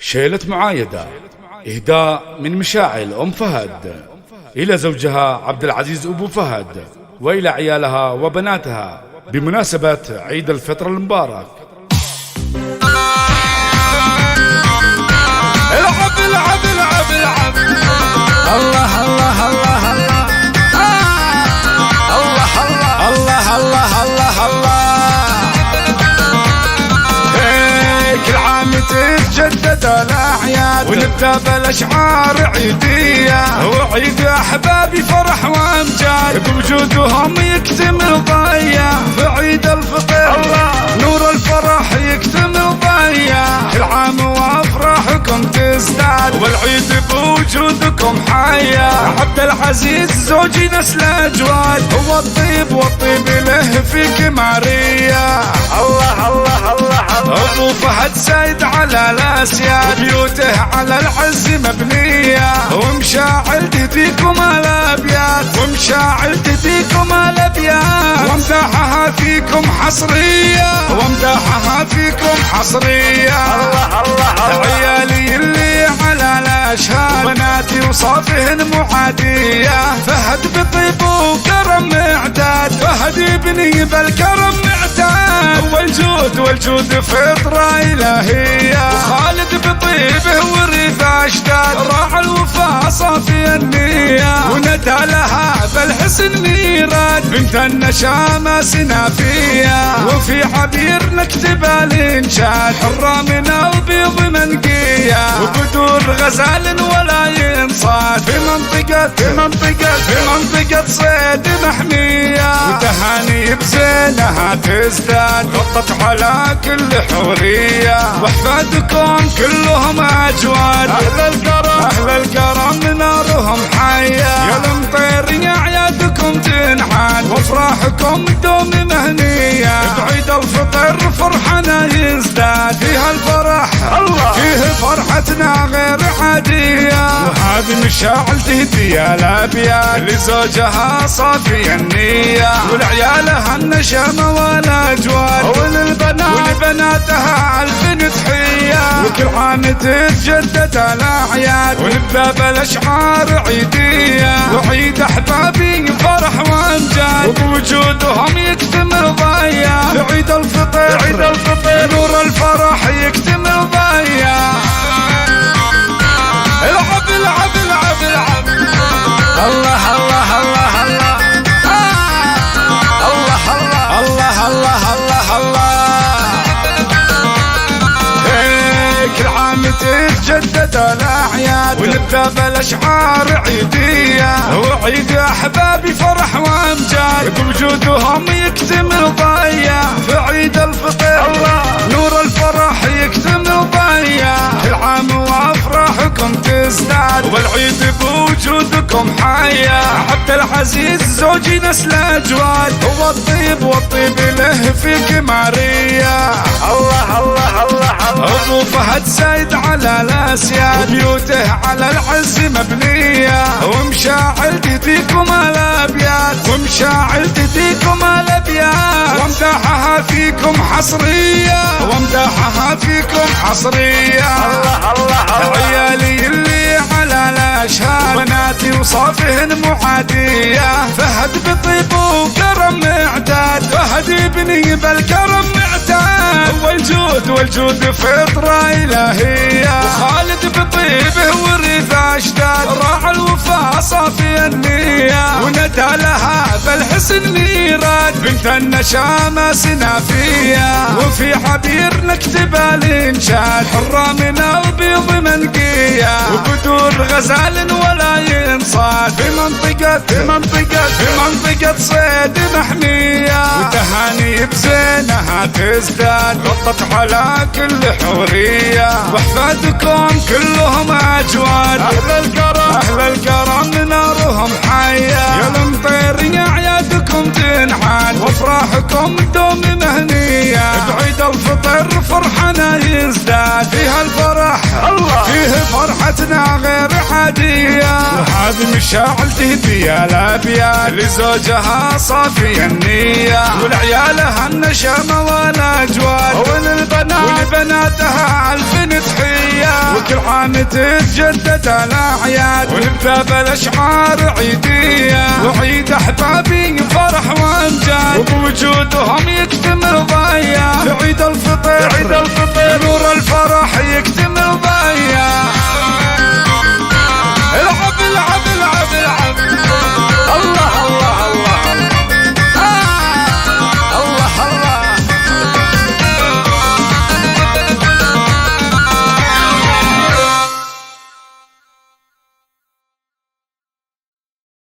شيلة معايدة إهداء من مشاعل أم فهد إلى زوجها عبد العزيز أبو فهد وإلى عيالها وبناتها بمناسبة عيد الفطر المبارك. العب العب العب العب الله الله الله الله الله الله الله الله كل عام تتجدد الأعياد ونبدأ بالأشعار عيدية وعيد أحبابي فرح وأمجاد بوجودهم يكتمل ضيا في عيد الفطر نور الفرح يكتمل ضيا كل عام وأفراحكم تزداد والعيد بوجودكم حيا عبد العزيز زوجي نسل أجواد هو الطيب والطيب له فيك ماريا الله الله الله أبو فهد سيد على الأسياد بيوته على العز مبنية ومشاعل تهديكم الأبيات ومشاعل تهديكم الأبيات وامدحها فيكم حصرية وامدحها فيكم حصرية الله الله عيالي اللي على الأشهاد بناتي وصافهن معادية فهد بطيب وكرم معداد فهد يبني بالكرم معداد والجود فطرة إلهية وخالد بطيبه ورث أجداد راعى الوفا صافي النية وندى لها بالحسن ميراد بنت النشامة سنافية وفي عبير نكتب الإنشاد حرة من البيض منقية وبدور غزال ولا ينصاد في منطقة صيد محمية وتهاني بزينها تزداد غطت على كل حورية واحفادكم كلهم أجواد أهل الكرم نارهم حية يا المطير يا عيادكم تنحاد وافراحكم دوم مهنية بعيد الفطر فرحنا يزداد فيها الفرح الله فيه فرحتنا غير عادية وهذه مشاعل تهدي الأبيات لزوجها صافي النية ولعيالها النشامة والأجواد ولبناتها ألف تحية وكل عام تتجدد الأعياد ونبدأ بالأشعار عيدية وعيد أحبابي فرح وأمجاد وبوجودهم يكتمل ضيا عيد الفطر نور الفرح يكتمل ضيا العب العب العب العب الله الله الله الله الله الله الله الله كل عام تتجدد الأعياد ونبدأ بالأشعار عيدية وعيد أحبابي فرح وأمجاد بوجودهم يكتمل ضيا في عيد الفطر نور الفرح يكتمل ضيا كل عام وأفراحكم تزداد والعيد بوجودكم حيا عبد العزيز زوجي نسل أجواد هو الطيب والطيب له فيك ماريا الله الله الله أبو فهد سيد على الأسياد بيوته على العز مبنية ومشاعل تهديكم الأبيات ومشاعل تهديكم الأبيات وامدحها فيكم حصرية وامدحها فيكم حصرية الله الله عيالي اللي على الأشهاد بناتي وصافهن معادية فهد بطيب وكرم معداد فهد يبني بالكرم معداد والجود فطرة إلهية وخالد بطيبه ورث أجداد راعى الوفا صافي النية وندى لها بالحسن ميراد بنت النشامة سنافية وفي عبير نكتب الإنشاد حرة من البيض منقية وبدور غزال ولا ينصاد في منطقة صيد محمية وتهاني بزينها تزداد غطت على كل حورية واحفادكم كلهم أجواد أهل الكرم نارهم حية يا المطير يا عيادكم تنحاد وافراحكم دوم مهنية بعيد الفطر فرحنا يزداد فيها الفرح الله فيه فرحتنا غير عادية وهذه مشاعل تهدي الأبيات لزوجها صافي النية ولعيالها النشامة والأجواد ولبناتها ألف تحية عام تتجدد الأعياد، ونبدأ بالأشعار عيدية، وعيد أحبابي فرح وأمجاد، وبوجودهم يكتمل